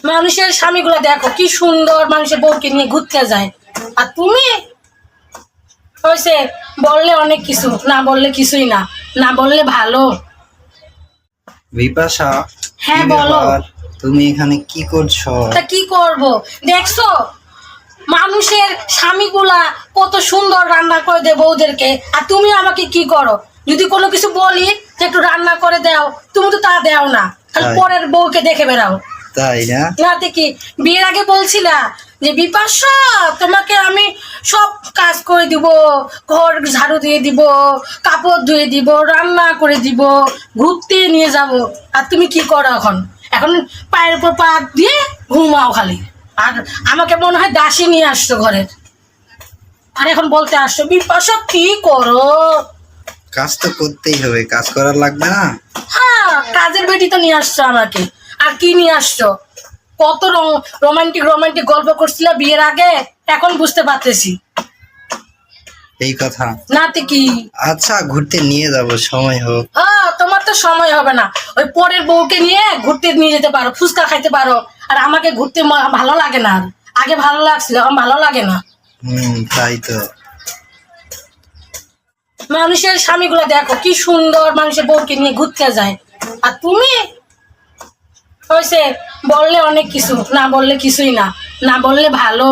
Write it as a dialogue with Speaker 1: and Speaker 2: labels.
Speaker 1: মানুষের স্বামীগুলো দেখো কি সুন্দর, মানুষের বউকে নিয়ে ঘুরতে যায়, আর তুমি হয়েছে বললে অনেক কিছু, না বললে কিছুই না, না বললে ভালো।
Speaker 2: বিপাশা,
Speaker 1: হ্যাঁ
Speaker 2: কি
Speaker 1: বলো।
Speaker 2: ব্যাপার? তুমি এখানে কি করছো?
Speaker 1: তা কি করব, দেখছো মানুষের স্বামীগুলা কত সুন্দর রান্না করে দেয় বউদেরকে, আর তুমি আমাকে কি করো? যদি কোনো কিছু বলি যে একটু রান্না করে দাও, তুমি তো তা দাও না, খালি
Speaker 2: তাই।
Speaker 1: পরের বউকে দেখে বেড়াও।
Speaker 2: তাই না?
Speaker 1: নাতে কি বিয়ের আগে বলছিলা যে বিপাশা তোমাকে আমি সব কাজ করে দিব, ঘর ঝাড়ু দিয়ে দিব, কাপড় ধুয়ে দিব, রান্না করে দিব, ঘুরতে নিয়ে যাব, আর তুমি কি করো এখন? এখন পায়ের উপর পা দিয়ে ঘুমাও খালি, আর আমাকে মনে হয় দাসী নিয়ে আসছো ঘরের, আর এখন বলতে আসছো বিপাশা কি করো?
Speaker 2: কাজ তো করতেই হবে, কাজ করার লাগবে না?
Speaker 1: হ্যাঁ, কাজের বেটি তো নিয়ে আসছো আমাকে, আর কি নিয়ে আসছো? কত রোমান্টিক রোমান্টিক গল্প করছিল বিয়ের আগে, এখন বুঝতে পারতেছি।
Speaker 2: এই কথা।
Speaker 1: নাতে কি
Speaker 2: আচ্ছা, ঘুরতে নিয়ে যাব, সময় হোক।
Speaker 1: তোমার তো সময় হবে না, ওই পরের বউকে নিয়ে ঘুরতে নিয়ে যেতে পারো, ফুচকা খাইতে পারো, আর আমাকে ঘুরতে ভালো লাগে না। আর আগে ভালো লাগছিল, এখন ভালো লাগে না।
Speaker 2: তাই তো।
Speaker 1: মানুষের স্বামীগুলো দেখো কি সুন্দর, মানুষের বউকে নিয়ে ঘুরতে যায়, আর তুমি হয়েছে বললে অনেক কিছু, না বললে কিছুই না, না বললে ভালো।